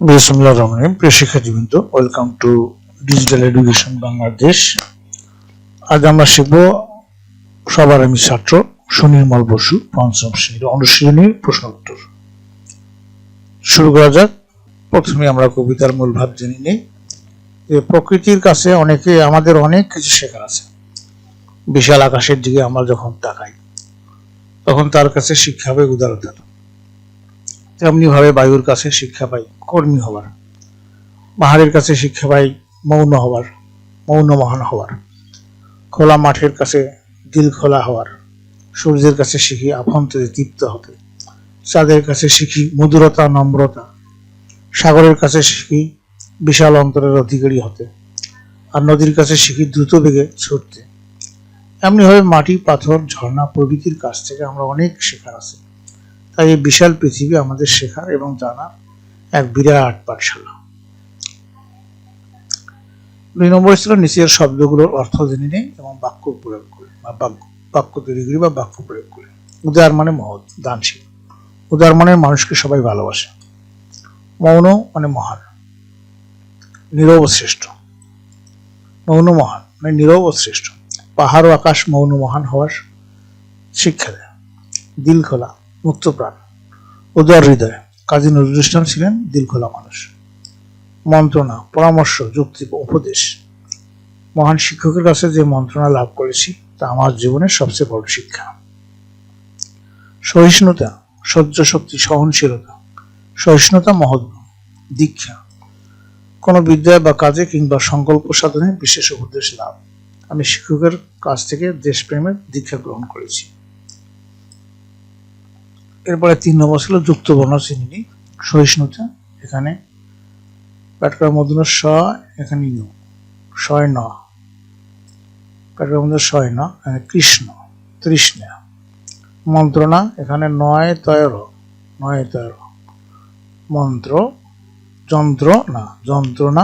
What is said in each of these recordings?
বিসমিল্লাহির রহমানির রহিম। প্রিয় শিক্ষার্থীবৃন্দ, welcome to digital education Bangladesh. আজ আমরা শিখব সবার আমি ছাত্র সুনির্মল বসু পঞ্চম শ্রেণীর অনুশীলনীর প্রশ্ন উত্তর। শুরু করা যাক। প্রথমে আমরা কবিতার মূল ভাব জেনে নিই। প্রকৃতির কাছে আমাদের অনেক কিছু শেখার আছে। বিশাল আকাশের দিকে আমরা যখন তাকাই তখন তার কাছে শিক্ষা পাই উদারতা, তেমনি ভাবে বায়ুর কাছে শিক্ষা পাই কর্মী হওয়ার, পাহাড়ের কাছে শিক্ষা পাই মৌন মহান হওয়ার, খোলা মাঠের কাছে দিল খোলা হওয়ার, সূর্যের কাছে শিখি আভ্যন্তরে তৃপ্ত হতে, চাঁদের কাছে শিখি মধুরতা নম্রতা, সাগরের কাছে শিখি বিশাল অন্তরের অধিকারী হতে, আর নদীর কাছে শিখি দ্রুত বেগে ছুটতে। এমনি ভাবে মাটি পাথর ঝর্ণা প্রভৃতির কাছ থেকে আমরা অনেক শেখার আছে। তাই এই বিশাল পৃথিবী আমাদের শেখার এবং জানার এক বিরাট পাঠশালা। 2 নম্বর ছিল নিচের শব্দগুলোর অর্থ জেনে নেই এবং বাক্য প্রয়োগ করে বা বাক্য তৈরি করি বা বাক্য প্রয়োগ করি। উদার মানে মহৎ, দানশীল। উদার মানে মানুষকে সবাই ভালোবাসে। মৌন মানে মহান, নীরব শ্রেষ্ঠ। মৌন মহান মানে নীরব শ্রেষ্ঠ। পাহাড় ও আকাশ মৌন মহান হওয়ার শিক্ষা দেয়। দিল খোলা, মুক্ত প্রাণ, উদার হৃদয়। কাজী নজরুল ইসলাম ছিলেন দিল খোলা মানুষ। মন্ত্রণা, পরামর্শ, যুক্তি, উপদেশ। মহান শিক্ষকের কাছে যে মন্ত্রণা লাভ করেছি তা আমার জীবনের সবচেয়ে বড় শিক্ষা। সহিষ্ণুতা, সহ্য শক্তি, সহনশীলতা। সহিষ্ণুতা মহৎ গুণ। দীক্ষা, কোন বিদ্যায় বা কাজে কিংবা সংকল্প সাধনে বিশেষ উপদেশ লাভ। আমি শিক্ষকের কাছ থেকে দেশপ্রেমের দীক্ষা গ্রহণ করেছি। এরপরে 3 নম্বর ছিল যুক্ত বর্ণ শ্রেণী। সহিষ্ণুতা, এখানে পাটকার মধ্যে স, এখানে ইউ, শয় ন, পাটকার মধ্যে শয় ন, কৃষ্ণ, তৃষ্ণা। মন্ত্রণা, এখানে নয় তয়র, মন্ত্র, যন্ত্রণা, যন্ত্রণা,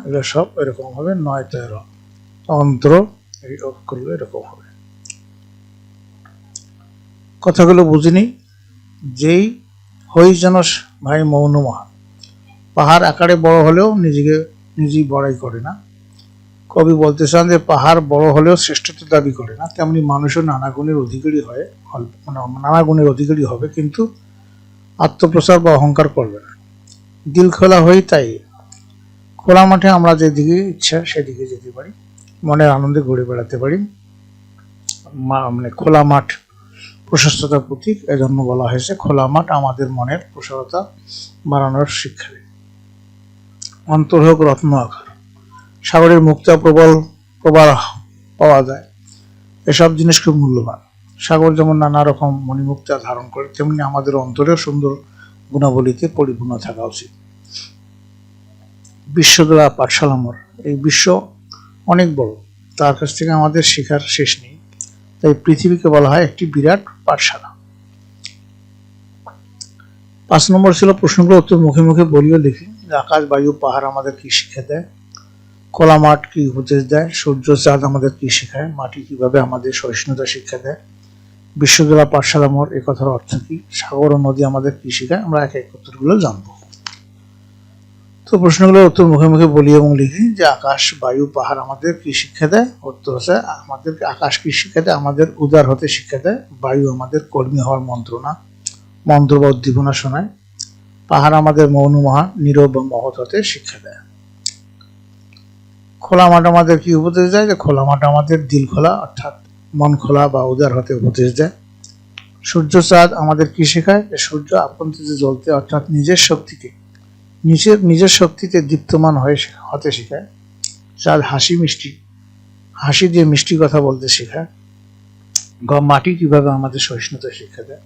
এগুলো সব এরকম হবে নয় তয়র। অন্ত্র, এই অক্ষরগুলো এরকম হবে। কথাগুলো বুঝিনি। যেই হই যেন ভাই মৌন মহান। পাহাড় আকারে বড় হলেও নিজেই বড়াই করে না। কবি বলতে চান যে পাহাড় বড় হলেও শ্রেষ্ঠত্ব দাবি করে না, তেমনি মানুষও নানা গুণের অধিকারী হবে, কিন্তু আত্মপ্রচার বা অহংকার করবে না। দিল খোলা হই, তাই খোলা মাঠে আমরা যেদিকে ইচ্ছা সেদিকে যেতে পারি, মনের আনন্দে ঘুরে বেড়াতে পারি। মানে খোলা মাঠ প্রশস্ততার প্রতীক, এজন্য বলা হয়েছে খোলা মাঠ আমাদের মনের প্রসারতা বাড়ানোর শিক্ষা দেয়। অন্তর হোক রত্ন আকার। সাগরের মুক্তা প্রবাহ পাওয়া যায়, এসব জিনিস খুব মূল্যবান। সাগর যেমন নানা রকম মণিমুক্তা ধারণ করে, তেমনি আমাদের অন্তরেও সুন্দর গুণাবলীতে পরিপূর্ণ থাকা উচিত। বিশ্বজোড়া পাঠশালা মোর। এই বিশ্ব অনেক বড়, তার কাছ থেকে আমাদের শেখার শেষ নেই। তাই পৃথিবীকে বলা হয় একটি বিরাট পাঠশালা। 5 নম্বর ছিল প্রশ্নগুলো উত্তর মুখে মুখে বলিও লিখি। আকাশ বায়ু পাহাড় আমাদের কি শিক্ষা দেয়, খোলা মাঠ কি উপদেশ দেয়, সূর্য চাঁদ আমাদের কি শেখায়, মাটি কিভাবে আমাদের সহিষ্ণুতা শিক্ষা দেয়, বিশ্বজোড়া পাঠশালা মোর এ কথার অর্থ কি, সাগর ও নদী আমাদের কি শেখায়। আমরা এক এক উত্তরগুলো জানবো। তো প্রশ্নগুলোর উত্তর মুখে মুখে বলি এবং লিখি। যে আকাশ বায়ু পাহাড় আমাদের কি শিক্ষা দেয়, উত্তর আছে আমাদের আকাশ কি শিক্ষা দেয়, আমাদের উদার হতে শিক্ষা দেয়। বায়ু আমাদের কর্মী হওয়ার মন্ত্র বা উদ্দীপনা শোনায়। পাহাড় আমাদের মৌন মহান নীরব বা মহৎ হতে শিক্ষা দেয়। খোলা মাঠ আমাদের কি উপদেশ দেয়, যে খোলা মাঠ আমাদের দিল খোলা অর্থাৎ মন খোলা বা উদার হতে উপদেশ দেয়। সূর্য চাঁদ আমাদের কি শেখায়, সূর্য আপন্তিতে জ্বলতে অর্থাৎ নিজের শক্তিতে দীপ্তমান হতে শেখায়। চাঁদ হাসি দিয়ে মিষ্টি কথা বলতে শেখায়। মাটি কিভাবে আমাদের সহিষ্ণুতা শিক্ষা দেয়।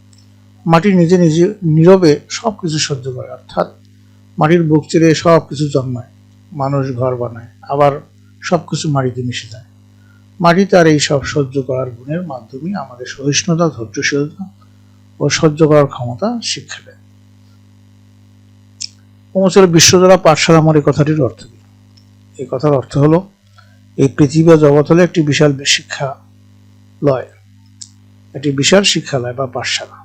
মাটি নিজে নীরবে সবকিছু সহ্য করে, অর্থাৎ মাটির বুক চিরে সবকিছু জন্মায়, মানুষ ঘর বানায়, আবার সবকিছু মাটিতে মিশে যায়। মাটি তার এই সব সহ্য করার গুণের মাধ্যমে আমাদের সহিষ্ণুতা, ধৈর্যশীলতা ও সহ্য করার ক্ষমতা শিক্ষা দেয়। বিশ্বজোড়া পাঠশালা আমার এই কথাটির অর্থ কি? এই কথার অর্থ হলো এই পৃথিবী জগৎ হলো একটি বিশাল শিক্ষালয় বা পাঠশালা।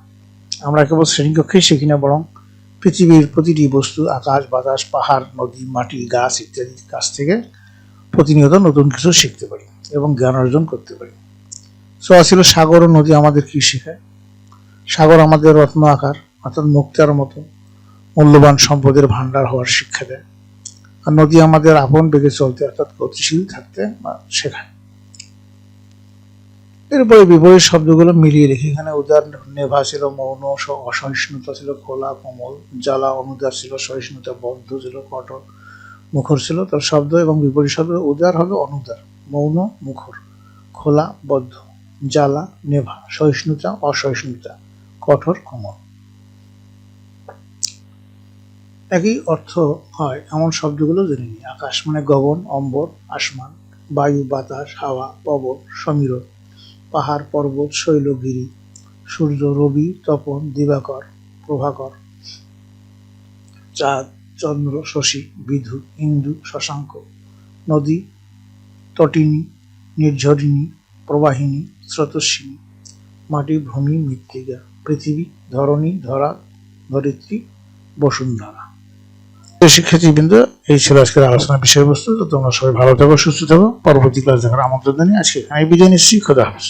আমরা কেবল শ্রেণীকক্ষেই শিখি না, বরং পৃথিবীর প্রতিটি বস্তু, আকাশ বাতাস, পাহাড়, নদী, মাটি, গাছ ইত্যাদির কাছ থেকে প্রতিনিয়ত নতুন কিছু শিখতে পারি এবং জ্ঞান অর্জন করতে পারি। ছোঁয়া ছিল সাগর ও নদী আমাদের কি শেখায়? সাগর আমাদের রত্ন আকার অর্থাৎ মুক্তার মতো মূল্যবান সম্পদের ভান্ডার হওয়ার শিক্ষা দেয়, আর নদী আমাদের আপন বেগে চলতে অর্থাৎ গতিশীল থাকতে শেখায়। এরপরে বিপরীত শব্দগুলো মিলিয়ে রেখে এখানে উদার নেভা ছিল মৌন, অসহিষ্ণুতা ছিল খোলা কোমল, জ্বালা অনুদার ছিল সহিষ্ণুতা, বদ্ধ ছিল কঠোর, মুখর ছিল। তার শব্দ এবং বিপরীত শব্দ উদার হবে অনুদার, মৌন মুখর, খোলা বদ্ধ, জ্বালা নেভা, সহিষ্ণুতা অসহিষ্ণুতা, কঠোর কোমল। একই অর্থ হয় এমন শব্দগুলো জেনে নিই। আকাশ মানে গগন, অম্বর, আসমান, বায়ু, বাতাস, হাওয়া, পবন, সমীরণ, পাহাড়, পর্বত, শৈল, গিরি, সূর্য, রবি, তপন, দিবাকর, প্রভাকর, চাঁদ, চন্দ্র, শশী, বিধু, ইন্দু, শশাঙ্ক, নদী, তটিনী, নির্ঝরিণী, প্রবাহিনী, স্রোতস্বিনী, মাটি, ভূমি, মৃত্তিকা, পৃথিবী, ধরণী, ধরা, ধরিত্রী, বসুন্ধরা। শিক্ষার্থীবৃন্দ, এই ছিল আজকের আলোচনার বিষয়বস্তু। তো তোমরা সবাই ভালো থাকো, সুস্থ থাকো। পরবর্তী ক্লাস দেখার আমন্ত্রণ জানিয়ে আজকে আমি বিদায় নিচ্ছি। খোদা হাফেজ।